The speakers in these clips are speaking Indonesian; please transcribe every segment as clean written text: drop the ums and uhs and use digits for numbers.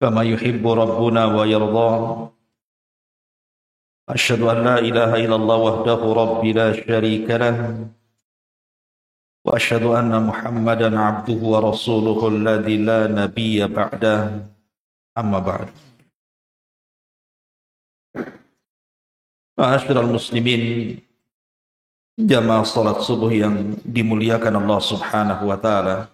كما يحب ربنا ويرضى. أشهد أن لا إله إلا الله وحده رب لا شريك له، وأشهد أن محمدا عبده ورسوله الذي لا نبي بعده. أما بعد، Ma'asyiral muslimin, jamaah salat subuh yang dimuliakan Allah Subhanahu wa taala.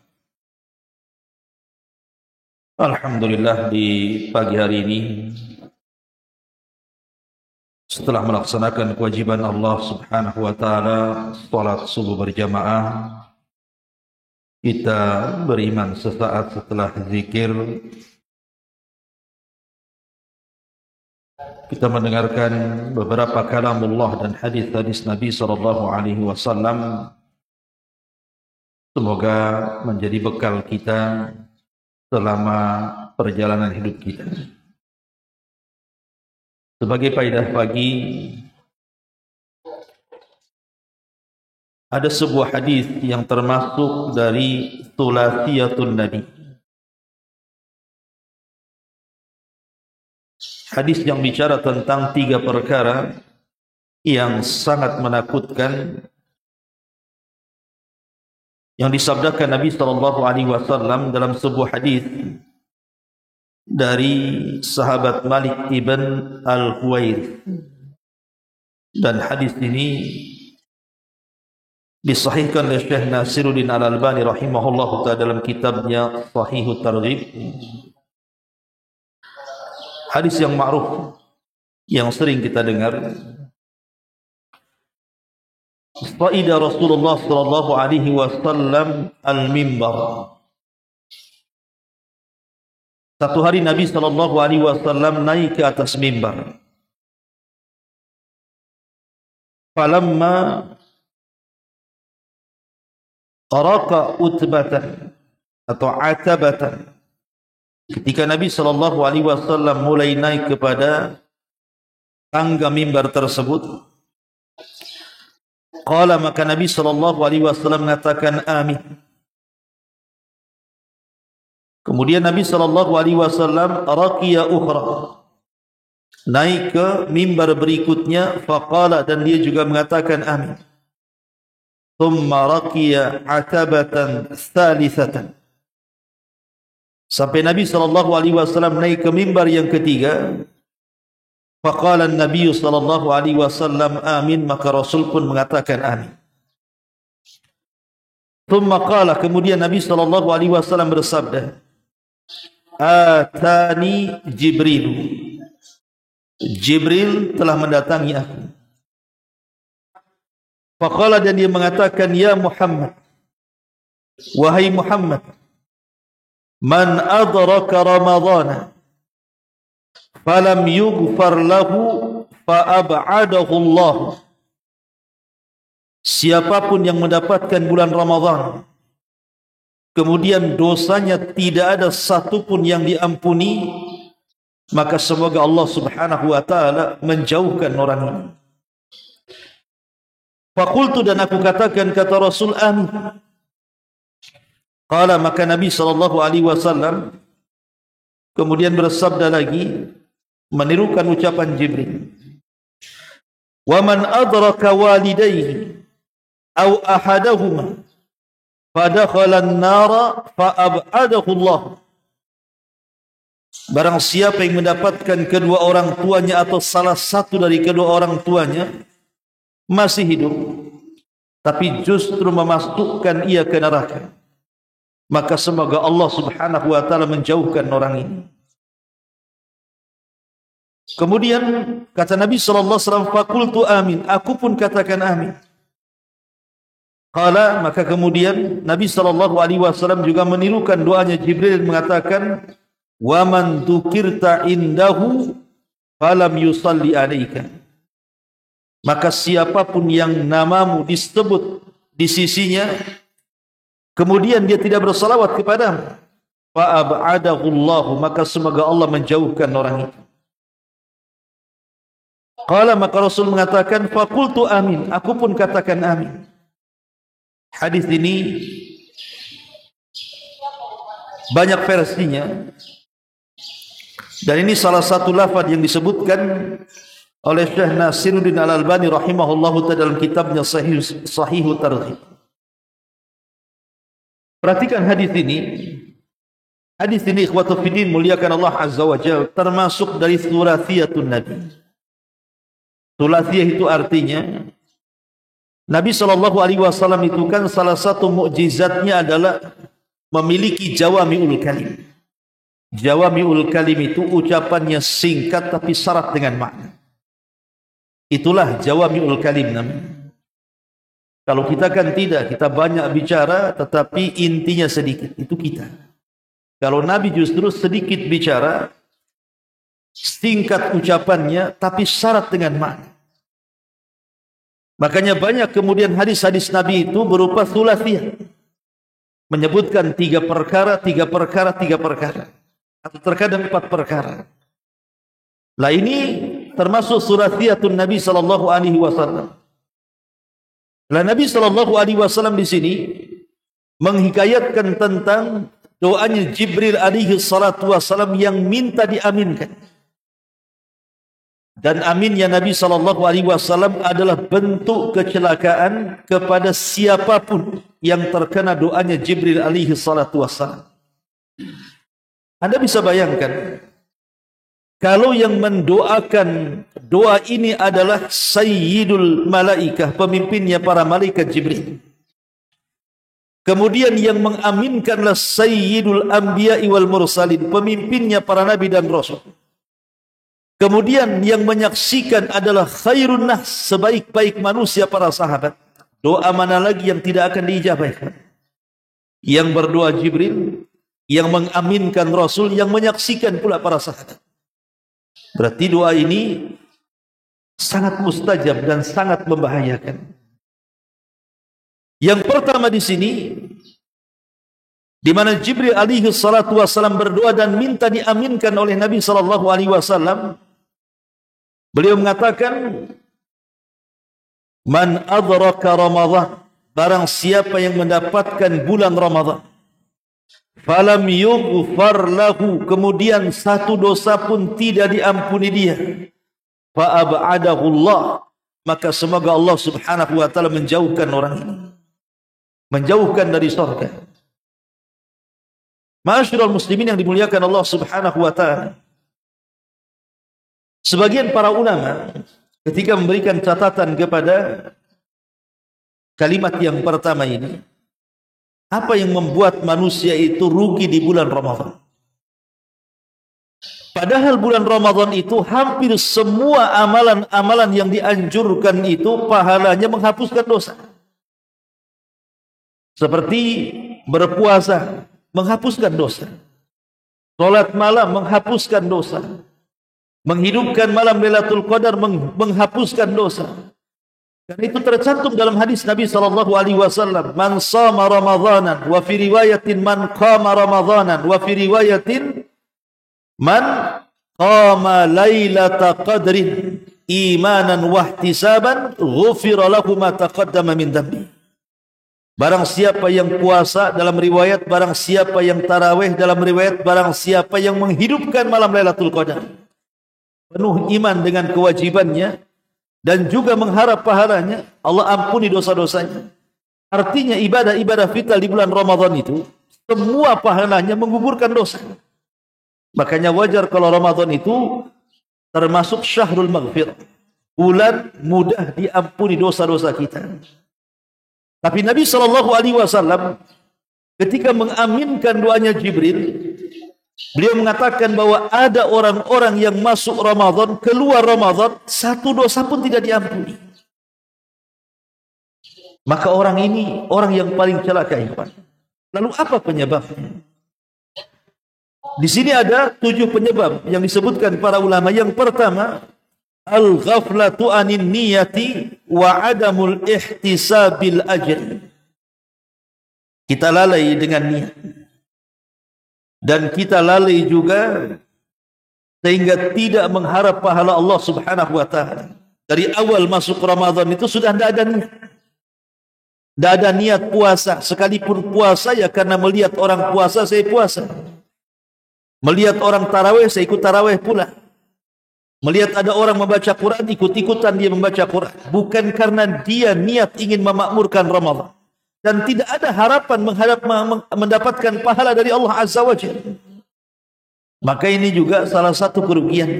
Alhamdulillah, di pagi hari ini setelah melaksanakan kewajiban Allah Subhanahu wa taala salat subuh berjamaah, kita beriman sesaat setelah zikir. Kita mendengarkan beberapa kalamullah dan hadis-hadis Nabi SAW. Semoga menjadi bekal kita selama perjalanan hidup kita. Sebagai faedah pagi, ada sebuah hadis yang termasuk dari Thulathiyatul Nabi. Hadis yang bicara tentang 3 perkara yang sangat menakutkan, yang disabdakan Nabi SAW dalam sebuah hadis dari sahabat Malik ibn Al-Huwairith. Dan hadis ini disahihkan oleh Syekh Nasiruddin Al-Albani rahimahullah ta'ala dalam kitabnya Sahihut Targhib. Hadis yang ma'ruf, yang sering kita dengar. Sa'ida Rasulullah sallallahu alaihi wasallam al-mimbar. Satu hari Nabi sallallahu alaihi wasallam naik ke atas mimbar. Falamma araqa utbatan atau atabatan. Ketika Nabi SAW mulai naik kepada tangga mimbar tersebut, qala, maka Nabi SAW mengatakan amin. Kemudian Nabi SAW raqiya ukhra, naik ke mimbar berikutnya, faqala, dan dia juga mengatakan amin. Thumma raqiya atabatan thalithatan, sampai Nabi SAW naik ke mimbar yang ketiga. Faqala Nabi SAW amin, maka Rasul pun mengatakan amin. Thumma qala, kemudian Nabi SAW bersabda, atani Jibril, Jibril telah mendatangi aku. Faqala, dan dia mengatakan, ya Muhammad, wahai Muhammad, man adraka Ramadhana falam yughfar lahu fa'ab'adahu Allah. Siapapun yang mendapatkan bulan Ramadhan kemudian dosanya tidak ada satu pun yang diampuni, maka semoga Allah Subhanahu wa taala menjauhkan orang ini. Faqultu, dan aku katakan, kata Rasul, amin. Qala, maka Nabi SAW kemudian bersabda lagi, menirukan ucapan Jibril, wa man adraka walidayhi aw ahadahuma fadakhala an-nara fa'ab'adahu Allah. Barang siapa yang mendapatkan kedua orang tuanya atau salah satu dari kedua orang tuanya masih hidup, tapi justru memasukkan ia ke neraka, maka semoga Allah Subhanahu wa taala menjauhkan orang ini. Kemudian kata Nabi SAW, faqultu amin, aku pun katakan amin. Qala, maka kemudian Nabi SAW juga menirukan doanya Jibril, mengatakan, wa man dzukirta indahu falam yusalli alaika. Maka siapapun yang namamu disebut di sisinya kemudian dia tidak bersalawat kepadamu, fa'ab'adahu Allah, maka semoga Allah menjauhkan orang itu. Qala, maka Rasul mengatakan, faqultu amin, aku pun katakan amin. Hadis ini banyak versinya. Dan ini salah satu lafaz yang disebutkan oleh Syekh Nasiruddin Al-Albani rahimahullahu ta'ala dalam kitabnya Sahih Targhib. Perhatikan hadis ini. Hadis ini ikhwatu fiddin muliakan Allah Azza wa Jalla, termasuk dari thulathiyatun Nabi. Thulathiyah itu artinya Nabi SAW itu kan salah satu mukjizatnya adalah memiliki jawami'ul kalim. Jawami'ul kalim itu ucapannya singkat tapi syarat dengan makna. Itulah jawami'ul kalim namanya. Kalau kita kan tidak, kita banyak bicara tetapi intinya sedikit, itu kita. Kalau Nabi justru sedikit bicara, singkat ucapannya tapi syarat dengan makna. Makanya banyak kemudian hadis-hadis Nabi itu berupa thulathiyah, menyebutkan 3 perkara, 3 perkara, 3 perkara, atau terkadang 4 perkara. Lah ini termasuk thulathiyatun Nabi sallallahu alaihi wasallam. Lah Nabi sallallahu alaihi wasallam di sini menghikayatkan tentang doanya Jibril alaihi salatu wasallam yang minta diaminkan. Dan aminnya Nabi sallallahu alaihi wasallam adalah bentuk kecelakaan kepada siapapun yang terkena doanya Jibril alaihi salatu wasallam. Anda bisa bayangkan kalau yang mendoakan doa ini adalah Sayyidul Malaikah, pemimpinnya para malaikat Jibril. Kemudian yang mengaminkanlah Sayyidul Anbiya'i wal Mursalin, pemimpinnya para nabi dan rasul. Kemudian yang menyaksikan adalah khairun nas, sebaik-baik manusia para sahabat. Doa mana lagi yang tidak akan diijabahkan? Yang berdoa Jibril, yang mengaminkan Rasul, yang menyaksikan pula para sahabat. Berarti doa ini sangat mustajab dan sangat membahayakan. Yang pertama di sini, di mana Jibril alaihi salatu wasallam berdoa dan minta diaminkan oleh Nabi sallallahu alaihi wasallam, beliau mengatakan, "Man adraka Ramadan, barang siapa yang mendapatkan bulan Ramadan, falam yughfar lahu, kemudian satu dosa pun tidak diampuni dia, fa ab'adahu Allah, maka semoga Allah Subhanahu wa taala menjauhkan orang ini, menjauhkan dari surga." Ma'asyiral muslimin yang dimuliakan Allah Subhanahu wa taala, sebagian para ulama ketika memberikan catatan kepada kalimat yang pertama ini, apa yang membuat manusia itu rugi di bulan Ramadan? Padahal bulan Ramadan itu hampir semua amalan-amalan yang dianjurkan itu pahalanya menghapuskan dosa. Seperti berpuasa menghapuskan dosa, salat malam menghapuskan dosa, menghidupkan malam Lailatul Qadar menghapuskan dosa. Dan itu tercantum dalam hadis Nabi sallallahu alaihi wasallam, "Man shama Ramadhanan," wa fi riwayatin "Man qama Ramadhanan," wa fi riwayatin "Man qama Lailata Qadrin imanan wa ihtisaban, ghufira lahu ma taqaddama min dhanbi." Barang siapa yang puasa, dalam riwayat barang siapa yang tarawih, dalam riwayat barang siapa yang menghidupkan malam Lailatul Qadar, penuh iman dengan kewajibannya dan juga mengharap pahalanya, Allah ampuni dosa-dosanya. Artinya ibadah-ibadah vital di bulan Ramadan itu semua pahalanya menggugurkan dosa. Makanya wajar kalau Ramadan itu termasuk syahrul maghfirah, bulan mudah diampuni dosa-dosa kita. Tapi Nabi SAW ketika mengaminkan doanya Jibril, beliau mengatakan bahwa ada orang-orang yang masuk Ramadan, keluar Ramadan, satu dosa pun tidak diampuni. Maka orang ini orang yang paling celaka, ikhwan. Lalu apa penyebabnya? Di sini ada 7 penyebab yang disebutkan para ulama. Yang pertama, al-ghaflatu anin niyati wa adamul ihtisabil ajr. Kita lalai dengan niat. Dan kita lalai juga sehingga tidak mengharap pahala Allah Subhanahu wa taala. Dari awal masuk Ramadan itu sudah tidak ada niat. Tidak ada niat puasa. Sekalipun puasa ya karena melihat orang puasa, saya puasa. Melihat orang tarawih, saya ikut tarawih pula. Melihat ada orang membaca Quran, ikut-ikutan dia membaca Quran. Bukan karena dia niat ingin memakmurkan Ramadan. Dan tidak ada harapan mendapatkan pahala dari Allah Azza wa Jalla. Maka ini juga salah satu kerugian.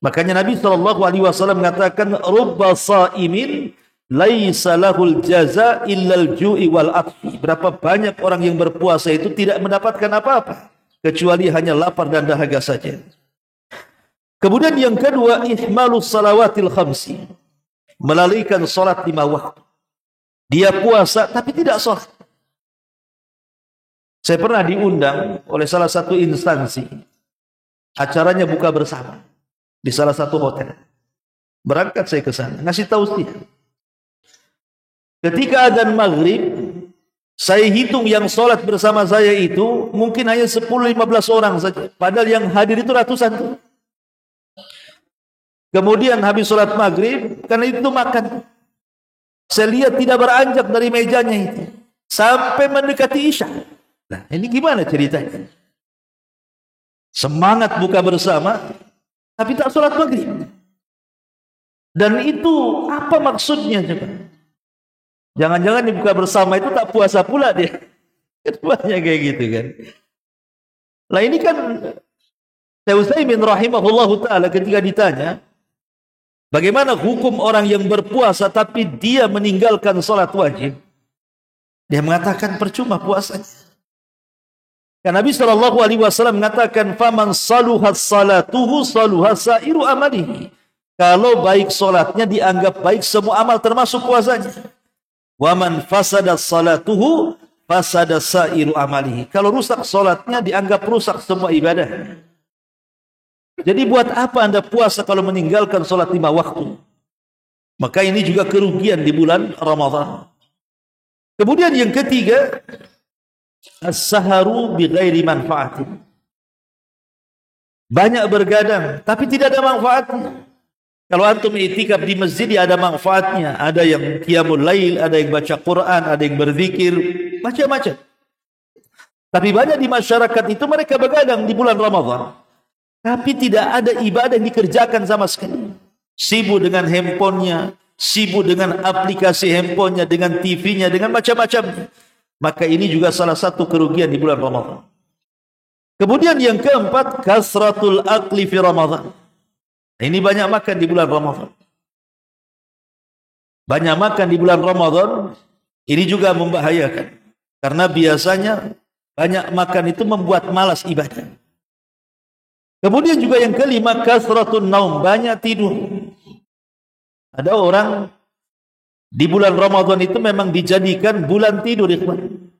Makanya Nabi SAW mengatakan, Rubba sa'imin laisa lahul jaza illal ju'i wal atfi. Berapa banyak orang yang berpuasa itu tidak mendapatkan apa-apa, kecuali hanya lapar dan dahaga saja. Kemudian yang kedua, ihmalus salawatil khamsi, melalaikan salat 5 waktu. Dia puasa tapi tidak salat. Saya pernah diundang oleh salah satu instansi, acaranya buka bersama di salah satu hotel. Berangkat saya ke sana, ngasih tausiah. Ketika adzan maghrib, saya hitung yang salat bersama saya itu mungkin hanya 10-15 orang saja, padahal yang hadir itu ratusan tuh. Kemudian habis sholat maghrib, karena itu makan. Saya lihat tidak beranjak dari mejanya itu sampai mendekati isya. Nah, ini gimana ceritanya? Semangat buka bersama, tapi tak sholat maghrib. Dan itu apa maksudnya coba? Jangan-jangan dibuka bersama itu tak puasa pula dia. Banyak kayak gitu kan. Nah ini kan Syekh Utsaimin rahimahullahu ta'ala ketika ditanya, bagaimana hukum orang yang berpuasa tapi dia meninggalkan salat wajib? Dia mengatakan percuma puasanya. Karena Nabi SAW mengatakan, faman saluhat salatuhu saluha sairu amalihi. Kalau baik salatnya dianggap baik semua amal termasuk puasanya. Waman fasada salatuhu fasada sairu amalihi. Kalau rusak salatnya dianggap rusak semua ibadah. Jadi buat apa Anda puasa kalau meninggalkan sholat 5 waktu? Maka ini juga kerugian di bulan Ramadan. Kemudian yang ketiga, as-saharu bighairi manfaatin. Banyak bergadang, tapi tidak ada manfaatnya. Kalau antum i'tikaf di masjid, ya ada manfaatnya. Ada yang qiyamul lail, ada yang baca Quran, ada yang berzikir, macam-macam. Tapi banyak di masyarakat itu mereka bergadang di bulan Ramadan, tapi tidak ada ibadah yang dikerjakan sama sekali. Sibuk dengan handphonenya, sibuk dengan aplikasi handphonenya, dengan TV-nya, dengan macam-macam. Maka ini juga salah satu kerugian di bulan Ramadan. Kemudian yang keempat, kasratul akli fi Ramadan. Ini banyak makan di bulan Ramadan. Banyak makan di bulan Ramadan, ini juga membahayakan. Karena biasanya banyak makan itu membuat malas ibadah. Kemudian juga yang kelima, kasratun naum, banyak tidur. Ada orang di bulan Ramadan itu memang dijadikan bulan tidur, ikhwan.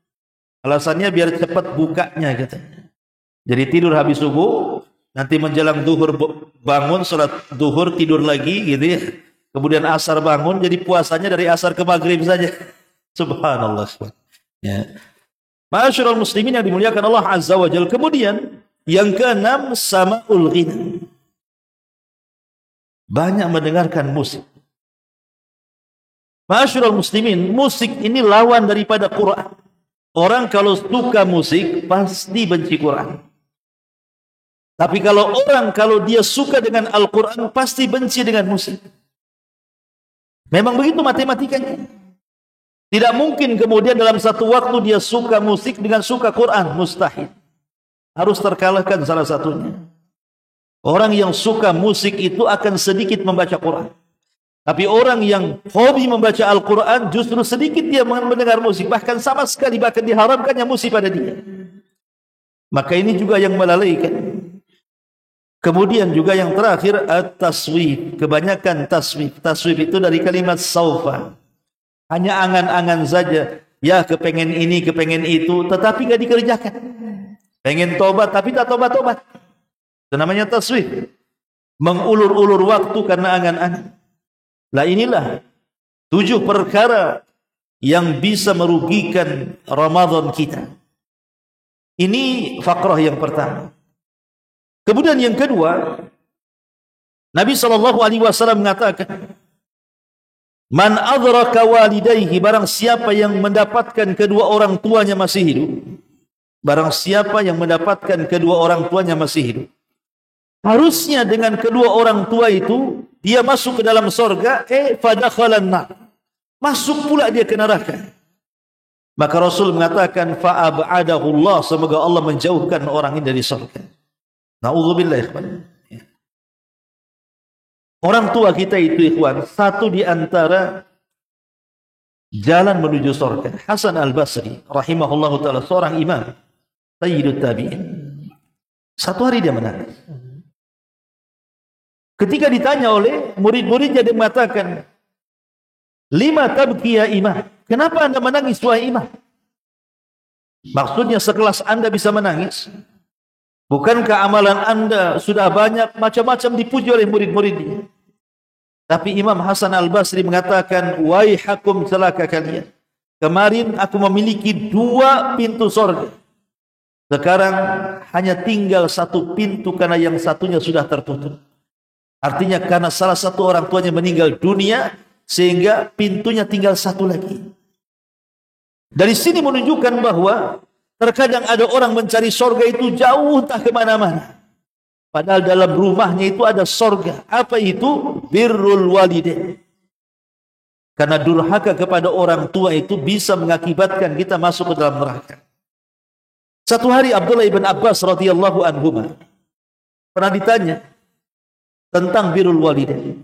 Alasannya biar cepat bukanya katanya. Jadi tidur habis subuh, nanti menjelang duhur bangun, salat duhur tidur lagi gitu ya. Kemudian asar bangun, jadi puasanya dari asar ke maghrib saja. Subhanallah. Ya. Ma'asyiral muslimin yang dimuliakan Allah Azza wa Jalla. Kemudian yang keenam, sama'ul ghina. Banyak mendengarkan musik. Ma'asyiral muslimin, musik ini lawan daripada Quran. Orang kalau suka musik pasti benci Quran. Tapi kalau dia suka dengan Al-Quran pasti benci dengan musik. Memang begitu matematikanya. Tidak mungkin kemudian dalam satu waktu dia suka musik dengan suka Quran, mustahil. Harus terkalahkan salah satunya. Orang yang suka musik itu akan sedikit membaca Quran. Tapi orang yang hobi membaca Al-Quran justru sedikit dia mendengar musik. Bahkan sama sekali bahkan diharamkannya musik pada dia. Maka ini juga yang melalaikan. Kemudian juga yang terakhir, at-taswif. Kebanyakan taswif. Taswif itu dari kalimat saufa. Hanya angan-angan saja. Ya kepengen ini, kepengen itu. Tetapi tidak dikerjakan. Pengen tobat tapi tak tobat-tobat. Itu namanya taswif. Mengulur-ulur waktu karena angan-angan. Lah inilah 7 perkara yang bisa merugikan Ramadan kita. Ini fakrah yang pertama. Kemudian yang kedua, Nabi SAW mengatakan, man adraka walidayhi, barang siapa yang mendapatkan kedua orang tuanya masih hidup, barang siapa yang mendapatkan kedua orang tuanya masih hidup, harusnya dengan kedua orang tua itu dia masuk ke dalam surga, fadakhalan nar, masuk pula dia ke neraka. Maka Rasul mengatakan fa'ab'adahu Allah, semoga Allah menjauhkan orang ini dari surga. Na'udzubillah ikhwan. Orang tua kita itu ikhwan, satu di antara jalan menuju surga. Hasan Al-Basri rahimahullahu taala, seorang imam sayyidut tabi'in. Satu hari dia menangis. Ketika ditanya oleh murid-muridnya, dia mengatakan, "Lima tabki ya imam?" Kenapa anda menangis wahai imam? Maksudnya sekelas anda bisa menangis. Bukankah amalan anda sudah banyak, macam-macam dipuji oleh murid-muridnya? Tapi Imam Hasan Al-Basri mengatakan, waihakum, celaka kalian. Kemarin aku memiliki 2 pintu surga. Sekarang hanya tinggal 1 pintu karena yang satunya sudah tertutup. Artinya karena salah satu orang tuanya meninggal dunia, sehingga pintunya tinggal 1 lagi. Dari sini menunjukkan bahwa terkadang ada orang mencari surga itu jauh entah kemana-mana. Padahal dalam rumahnya itu ada surga. Apa itu? Birrul walidain. Karena durhaka kepada orang tua itu bisa mengakibatkan kita masuk ke dalam neraka. Satu hari Abdullah ibn Abbas radhiyallahu anhuma pernah ditanya tentang birrul walidain.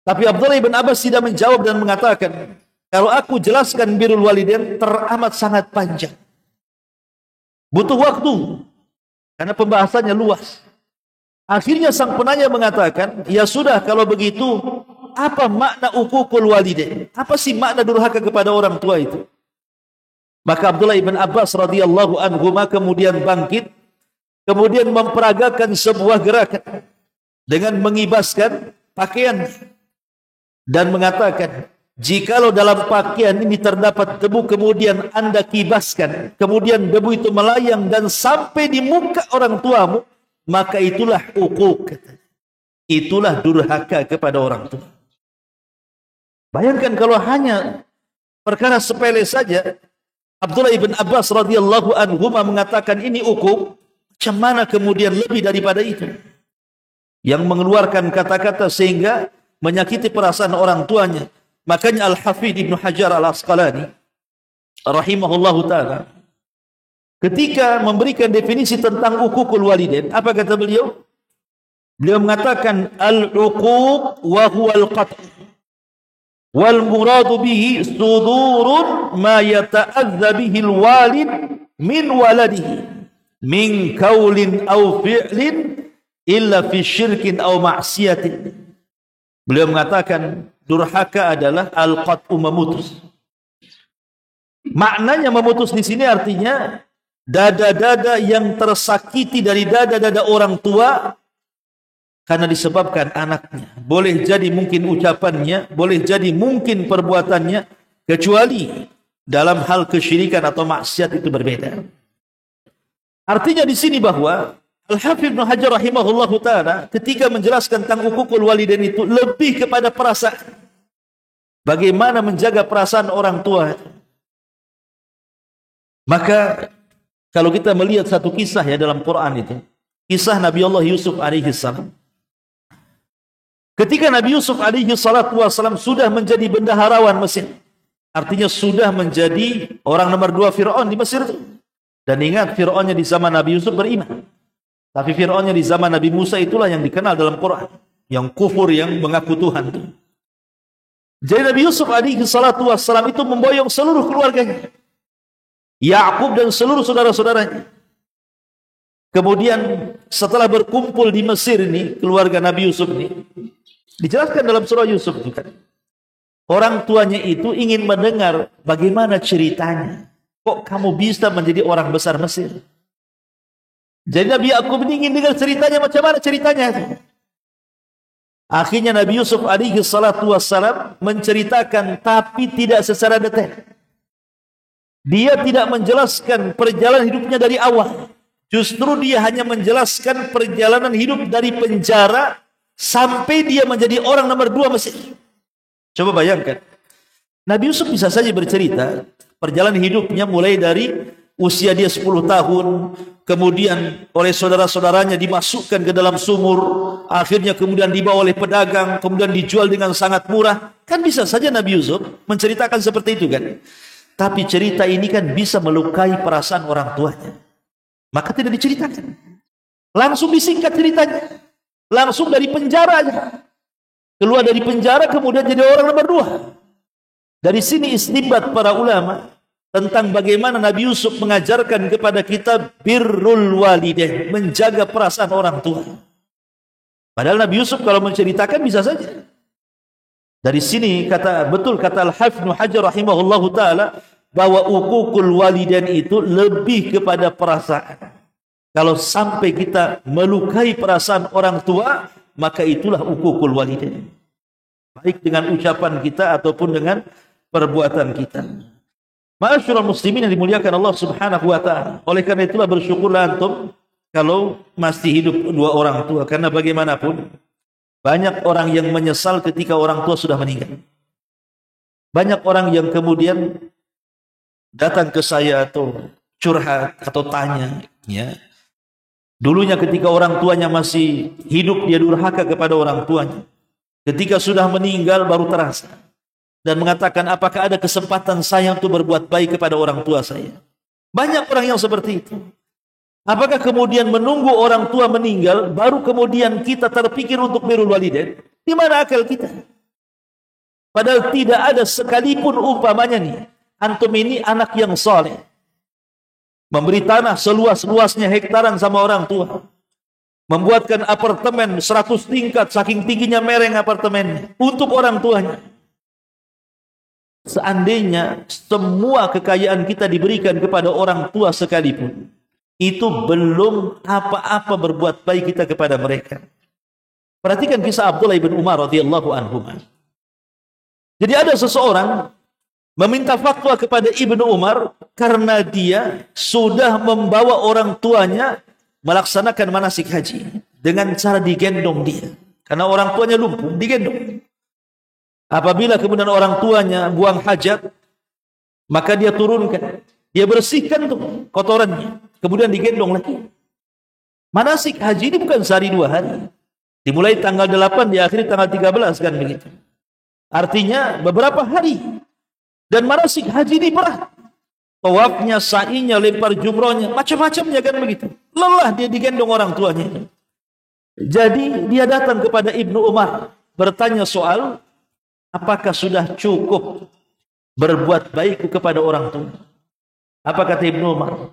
Tapi Abdullah ibn Abbas tidak menjawab dan mengatakan, kalau aku jelaskan birrul walidain teramat sangat panjang. Butuh waktu. Karena pembahasannya luas. Akhirnya sang penanya mengatakan, ya sudah kalau begitu, apa makna uququl walidain? Apa sih makna durhaka kepada orang tua itu? Maka Abdullah ibn Abbas radhiyallahu anhuma kemudian bangkit, kemudian memperagakan sebuah gerakan dengan mengibaskan pakaian dan mengatakan, jikalau dalam pakaian ini terdapat debu kemudian anda kibaskan, kemudian debu itu melayang dan sampai di muka orang tuamu, maka itulah uquq. Itulah durhaka kepada orang tua. Bayangkan kalau hanya perkara sepele saja, Abdullah ibn Abbas radhiyallahu anhu mengatakan ini uquq, macam mana kemudian lebih daripada itu? Yang mengeluarkan kata-kata sehingga menyakiti perasaan orang tuanya. Makanya Al-Hafidh Ibnu Hajar Al-Asqalani rahimahullahu ta'ala ketika memberikan definisi tentang uququl walidain, apa kata beliau? Beliau mengatakan al-uquq wa huwa al-qat' wal muradu bihi sudurun ma yata'adza bihi al-walid min waladihi min qaulin aw fi'lin illa fi syirkin aw ma'siyatin. Beliau mengatakan durhaka adalah al-qat'u, memutus. Maknanya memutus di sini artinya dada-dada yang tersakiti dari dada-dada orang tua karena disebabkan anaknya. Boleh jadi mungkin ucapannya, boleh jadi mungkin perbuatannya, kecuali dalam hal kesyirikan atau maksiat itu berbeda. Artinya di sini bahwa Al-Hafidh Ibnu Hajar rahimahullahu ta'ala ketika menjelaskan tentang uququl walidain itu lebih kepada perasaan. Bagaimana menjaga perasaan orang tua. Maka kalau kita melihat satu kisah ya dalam Quran itu, kisah Nabi Allah Yusuf alaihi salam. Ketika Nabi Yusuf alaihi salatu wasalam sudah menjadi bendaharawan Mesir, artinya sudah menjadi orang nomor 2 Fir'aun di Mesir itu. Dan ingat, Fir'aunnya di zaman Nabi Yusuf beriman. Tapi Fir'aunnya di zaman Nabi Musa itulah yang dikenal dalam Quran, yang kufur, yang mengaku Tuhan itu. Jadi Nabi Yusuf alaihi salatu wassalam itu memboyong seluruh keluarganya, Yakub dan seluruh saudara-saudaranya. Kemudian setelah berkumpul di Mesir ini, keluarga Nabi Yusuf ini, dijelaskan dalam surah Yusuf juga, orang tuanya itu ingin mendengar bagaimana ceritanya. Kok kamu bisa menjadi orang besar Mesir? Jadi Nabi Yakub ingin dengar ceritanya, macam mana ceritanya itu. Akhirnya Nabi Yusuf alaihi salatu wassalam menceritakan, tapi tidak secara detail. Dia tidak menjelaskan perjalanan hidupnya dari awal. Justru dia hanya menjelaskan perjalanan hidup dari penjara sampai dia menjadi orang nomor 2 Mesir. Coba bayangkan, Nabi Yusuf bisa saja bercerita perjalanan hidupnya mulai dari usia dia 10 tahun, kemudian oleh saudara-saudaranya dimasukkan ke dalam sumur, akhirnya kemudian dibawa oleh pedagang, kemudian dijual dengan sangat murah. Kan bisa saja Nabi Yusuf menceritakan seperti itu kan. Tapi cerita ini kan bisa melukai perasaan orang tuanya. Maka tidak diceritakan. Langsung disingkat ceritanya. Langsung dari penjara aja. Keluar dari penjara kemudian jadi orang nomor 2. Dari sini istinbat para ulama tentang bagaimana Nabi Yusuf mengajarkan kepada kita birrul walidain, menjaga perasaan orang tua. Padahal Nabi Yusuf kalau menceritakan bisa saja. Dari sini betul kata Al-Hafidz Ibnu Hajar rahimahullahu taala bahwa uququl walidain itu lebih kepada perasaan. Kalau sampai kita melukai perasaan orang tua, maka itulah uququl walidain. Baik dengan ucapan kita ataupun dengan perbuatan kita. Ma'asyiral muslimin yang dimuliakan Allah Subhanahu wa taala. Oleh karena itulah bersyukurlah antum kalau masih hidup 2 orang tua, karena bagaimanapun banyak orang yang menyesal ketika orang tua sudah meninggal. Banyak orang yang kemudian datang ke saya atau curhat atau tanya, ya. Dulunya ketika orang tuanya masih hidup dia durhaka kepada orang tuanya. Ketika sudah meninggal baru terasa. Dan mengatakan, apakah ada kesempatan saya untuk berbuat baik kepada orang tua saya? Banyak orang yang seperti itu. Apakah kemudian menunggu orang tua meninggal, baru kemudian kita terpikir untuk birrul walidain? Di mana akal kita? Padahal tidak ada sekalipun umpamanya nih, antum ini anak yang soleh. Memberi tanah seluas-luasnya hektaran sama orang tua. Membuatkan apartemen 100 tingkat, saking tingginya mereng apartemennya. Untuk orang tuanya. Seandainya semua kekayaan kita diberikan kepada orang tua sekalipun, itu belum apa-apa berbuat baik kita kepada mereka. Perhatikan kisah Abdullah bin Umar radhiyallahu anhu. Jadi ada seseorang meminta fatwa kepada Ibnu Umar karena dia sudah membawa orang tuanya melaksanakan manasik haji dengan cara digendong dia. Karena orang tuanya lumpuh, digendong. Apabila kemudian orang tuanya buang hajat, maka dia turunkan, dia bersihkan tuh kotorannya, kemudian digendong lagi. Manasik haji ini bukan sehari 2 hari. Dimulai tanggal 8, diakhiri tanggal 13 kan begitu. Artinya beberapa hari. Dan manasik haji ini berat. Tawafnya, sa'inya, lempar jumrohnya, macam-macamnya kan begitu. Lelah dia digendong orang tuanya. Jadi dia datang kepada Ibnu Umar bertanya soal apakah sudah cukup berbuat baik kepada orang tua? Apa kata Ibnu Umar?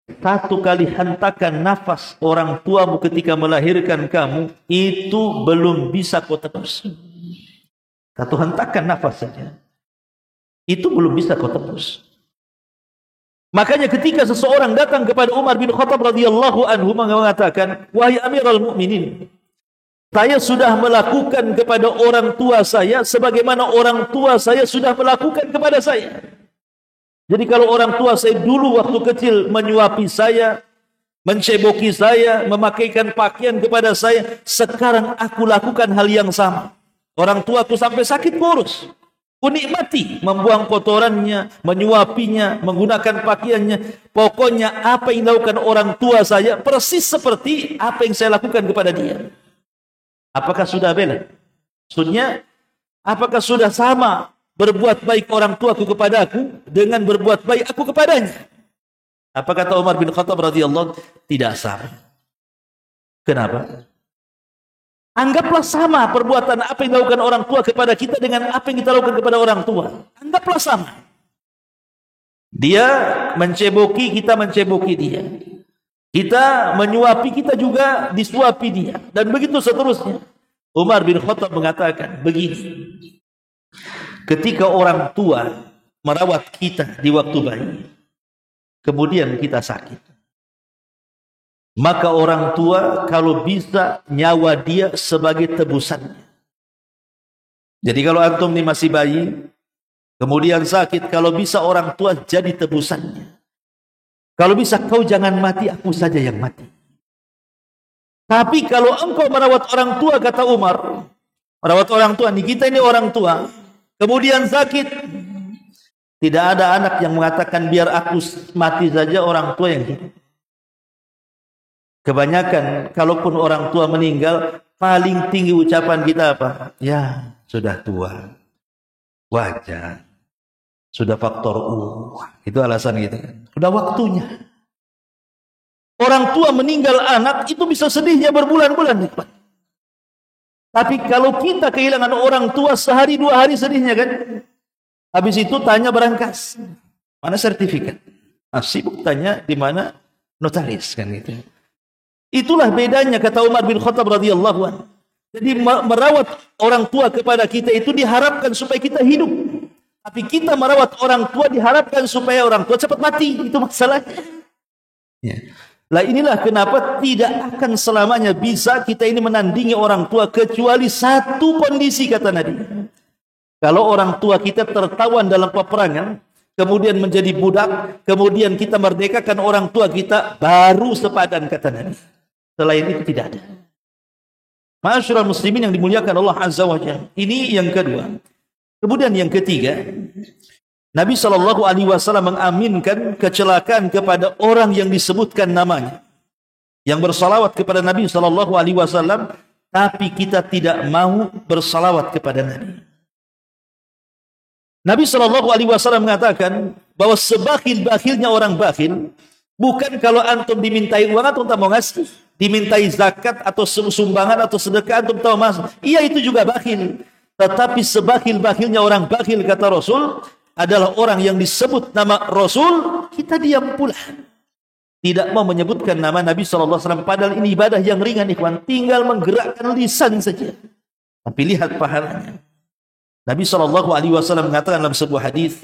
1 kali hentakan nafas orang tuamu ketika melahirkan kamu, itu belum bisa kau tebus. 1 hentakan nafas saja, itu belum bisa kau tebus. Makanya ketika seseorang datang kepada Umar bin Khattab radhiyallahu anhu mengatakan, wahai Amirul Mukminin, saya sudah melakukan kepada orang tua saya sebagaimana orang tua saya sudah melakukan kepada saya. Jadi kalau orang tua saya dulu waktu kecil menyuapi saya, menceboki saya, memakaikan pakaian kepada saya, sekarang aku lakukan hal yang sama. Orang tuaku sampai sakit kurus, ku nikmati membuang kotorannya, menyuapinya, menggunakan pakaiannya. Pokoknya apa yang dilakukan orang tua saya persis seperti apa yang saya lakukan kepada dia. Apakah sudah bela? Maksudnya, apakah sudah sama berbuat baik orang tuaku kepadaku dengan berbuat baik aku kepadanya? Apa kata Umar bin Khattab radhiyallahu? Tidak sama. Kenapa? Anggaplah sama perbuatan apa yang dilakukan orang tua kepada kita dengan apa yang kita lakukan kepada orang tua. Anggaplah sama. Dia menceboki, kita menceboki dia. Kita menyuapi, kita juga disuapi dia. Dan begitu seterusnya. Umar bin Khattab mengatakan begini. Ketika orang tua merawat kita di waktu bayi, kemudian kita sakit, maka orang tua kalau bisa nyawa dia sebagai tebusannya. Jadi kalau antum ini masih bayi, kemudian sakit, kalau bisa orang tua jadi tebusannya. Kalau bisa kau jangan mati, aku saja yang mati. Tapi kalau engkau merawat orang tua, kata Umar, merawat orang tua, nih kita ini orang tua, kemudian sakit, Tidak ada anak yang mengatakan biar aku mati saja, orang tua yang hidup. Kebanyakan kalaupun orang tua meninggal, paling tinggi ucapan kita apa? Ya, sudah tua. Wajar. Sudah faktor U. Itu alasan kita. Sudah waktunya. Orang tua meninggal anak itu bisa sedihnya berbulan-bulan. Tapi kalau kita kehilangan orang tua sehari 2 hari sedihnya kan. Habis itu tanya berangkas. Mana sertifikat? Sibuk tanya di mana notaris kan gitu. Itulah bedanya kata Umar bin Khattab radhiyallahu anhu. Jadi merawat orang tua kepada kita itu diharapkan supaya kita hidup. Tapi kita merawat orang tua diharapkan supaya orang tua cepat mati. Itu masalahnya. Ya. Lah inilah kenapa tidak akan selamanya bisa kita ini menandingi orang tua kecuali satu kondisi kata Nabi. Kalau orang tua kita tertawan dalam peperangan, kemudian menjadi budak, kemudian kita merdekakan orang tua kita, baru sepadan kata Nabi. Selain itu tidak ada. Ma'asyiral muslimin yang dimuliakan Allah Azza wa Jalla. Ini yang kedua. Kemudian yang ketiga, Nabi SAW mengaminkan kecelakaan kepada orang yang disebutkan namanya, yang bersalawat kepada Nabi SAW, tapi kita tidak mau bersalawat kepada Nabi. Nabi SAW mengatakan bahwa sebakhil-bakhilnya orang bakhil bukan kalau antum dimintai uang antum tak mau ngasih, dimintai zakat atau sumbangan atau sedekah antum tak mau masuk. Iya, itu juga bakhil. Tetapi sebakhil-bakhilnya orang bakhil kata Rasul adalah orang yang disebut nama Rasul, kita diam pula. Tidak mau menyebutkan nama Nabi SAW. Padahal ini ibadah yang ringan, ikhwan. Tinggal menggerakkan lisan saja. Tapi lihat pahalanya. Nabi SAW mengatakan dalam sebuah hadis.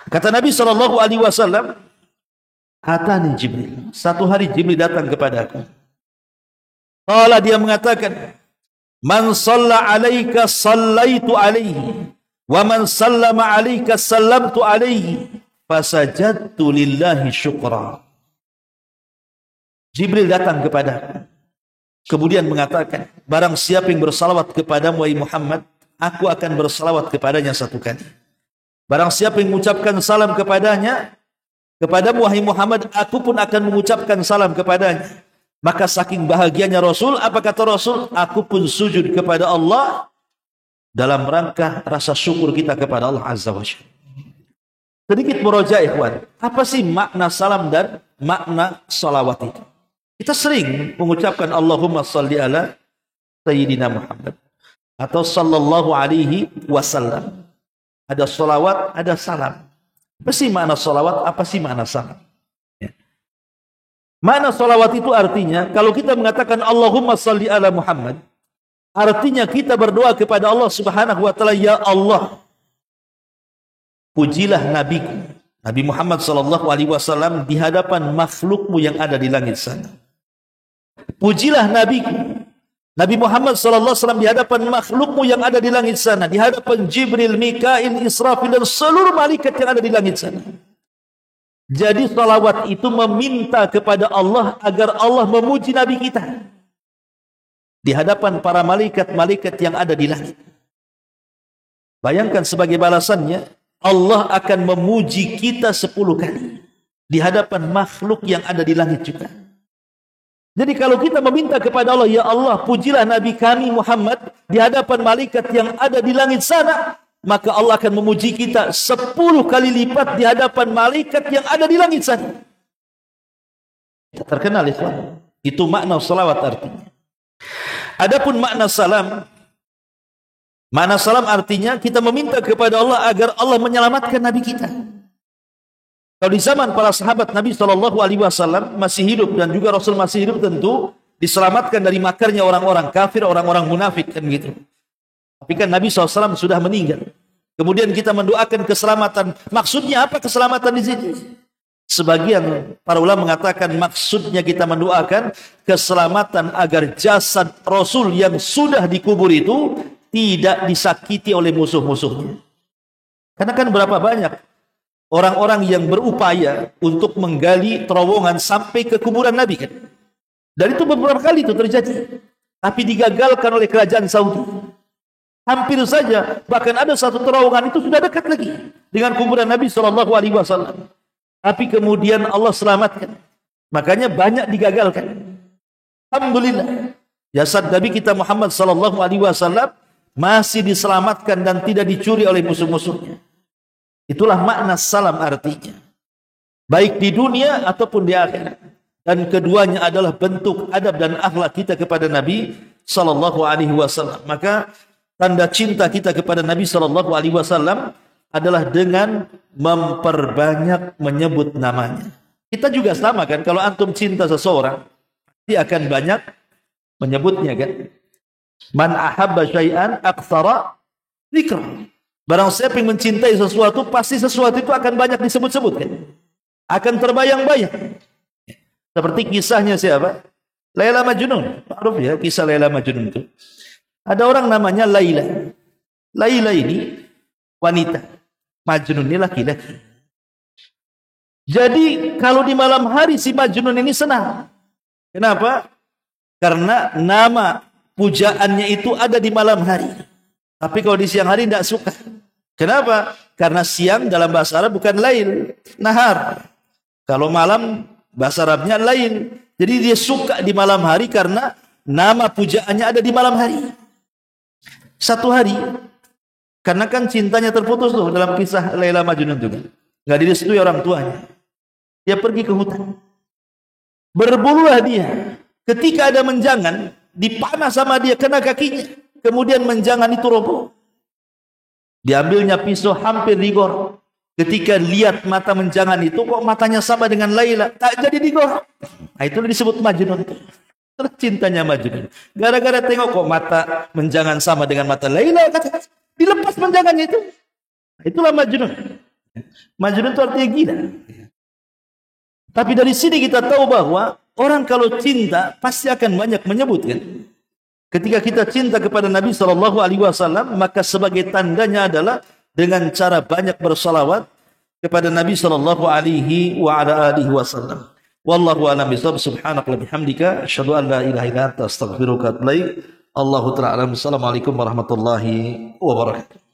Kata Nabi SAW, Atani Jibril. Satu hari Jibril datang kepada aku. Qala, dia mengatakan, Man shalla alaika sallaitu alaihi. Wa man sallama alaika sallamtu alaihi. Fasajadtu lillahi syukra. Jibril datang kepada kemudian mengatakan, barang siapa yang bersalawat kepadamu wahai Muhammad, aku akan bersalawat kepadanya satu kali. Barang siapa yang mengucapkan salam kepadamu wahai Muhammad, aku pun akan mengucapkan salam kepadanya. Maka saking bahagianya Rasul, apa kata Rasul? Aku pun sujud kepada Allah dalam rangka rasa syukur kita kepada Allah Azza wa Jalla. Sedikit murojaah ikhwan, apa sih makna salam dan makna salawat itu? Kita sering mengucapkan Allahumma salli ala Sayyidina Muhammad atau sallallahu alaihi wasallam. Ada salawat, ada salam. Apa sih makna salawat? Apa sih makna salam? Ya. Makna salawat itu artinya, kalau kita mengatakan Allahumma salli ala Muhammad, artinya kita berdoa kepada Allah Subhanahu wa taala, ya Allah, pujilah nabiku Nabi Muhammad sallallahu alaihi wasallam di hadapan makhlukmu yang ada di langit sana. Pujilah nabiku Nabi Muhammad sallallahu alaihi wasallam di hadapan makhlukmu yang ada di langit sana, di hadapan Jibril, Mikail, Israfil dan seluruh malaikat yang ada di langit sana. Jadi salawat itu meminta kepada Allah agar Allah memuji Nabi kita di hadapan para malaikat-malaikat yang ada di langit. Bayangkan sebagai balasannya, Allah akan memuji kita 10 kali di hadapan makhluk yang ada di langit juga. Jadi kalau kita meminta kepada Allah, ya Allah, pujilah Nabi kami Muhammad di hadapan malaikat yang ada di langit sana, maka Allah akan memuji kita 10 kali lipat di hadapan malaikat yang ada di langit sana. Terkenal ikhwan. Itu makna salawat artinya. Adapun makna salam artinya kita meminta kepada Allah agar Allah menyelamatkan Nabi kita. Kalau di zaman para sahabat Nabi SAW masih hidup dan juga Rasul masih hidup, tentu diselamatkan dari makarnya orang-orang kafir, orang-orang munafik kan gitu. Tapi kan Nabi SAW sudah meninggal. Kemudian kita mendoakan keselamatan. Maksudnya apa keselamatan di sini? Sebagian para ulama mengatakan maksudnya kita mendoakan keselamatan agar jasad Rasul yang sudah dikubur itu tidak disakiti oleh musuh-musuhnya. Karena kan berapa banyak orang-orang yang berupaya untuk menggali terowongan sampai ke kuburan Nabi kan. Dan itu beberapa kali itu terjadi. Tapi digagalkan oleh kerajaan Saudi. Hampir saja, bahkan ada satu terowongan itu sudah dekat lagi dengan kuburan Nabi SAW. Tapi kemudian Allah selamatkan. Makanya banyak digagalkan. Alhamdulillah, jasad Nabi kita Muhammad SAW masih diselamatkan dan tidak dicuri oleh musuh-musuhnya. Itulah makna salam artinya. Baik di dunia ataupun di akhirat. Dan keduanya adalah bentuk adab dan akhlak kita kepada Nabi SAW. Maka tanda cinta kita kepada Nabi SAW adalah dengan memperbanyak menyebut namanya. Kita juga sama kan, kalau antum cinta seseorang, dia akan banyak menyebutnya kan. Man ahabba syai'an aktsara dzikra. Barang siapa yang mencintai sesuatu, pasti sesuatu itu akan banyak disebut-sebut kan. Akan terbayang-bayang. Seperti kisahnya siapa? Laila Majnun. Ma'ruf ya kisah Laila Majnun itu. Ada orang namanya Laila. Laila ini wanita. Majnun ini laki-laki. Jadi kalau di malam hari si Majnun ini senang. Kenapa? Karena nama pujaannya itu ada di malam hari. Tapi kalau di siang hari tidak suka. Kenapa? Karena siang dalam bahasa Arab bukan lail, nahar. Kalau malam bahasa Arabnya lail. Jadi dia suka di malam hari karena nama pujaannya ada di malam hari. Satu hari, karena kan cintanya terputus tuh dalam kisah Laila Majnun juga. Nggak direstui orang tuanya. Dia pergi ke hutan. Berbululah dia. Ketika ada menjangan, dipanah sama dia kena kakinya. Kemudian menjangan itu roboh. Diambilnya pisau hampir digorok. Ketika lihat mata menjangan itu, kok matanya sama dengan Laila, tak jadi digorok. Nah, itu disebut Majnun. Cintanya Majnun. Gara-gara tengok kok mata menjangan sama dengan mata Laila, dilepas menjangannya itu. Itulah Majnun. Majnun itu artinya gila. Tapi dari sini kita tahu bahwa orang kalau cinta pasti akan banyak menyebutkan. Ketika kita cinta kepada Nabi SAW, maka sebagai tandanya adalah dengan cara banyak bersalawat kepada Nabi SAW. Wallahu a'lam bishawab. Subhanaka wa bihamdika asyhadu an la ilaha illa anta astaghfiruka wa atubu ilaik. Allahu ta'ala alam. Assalamualaikum warahmatullahi wabarakatuh.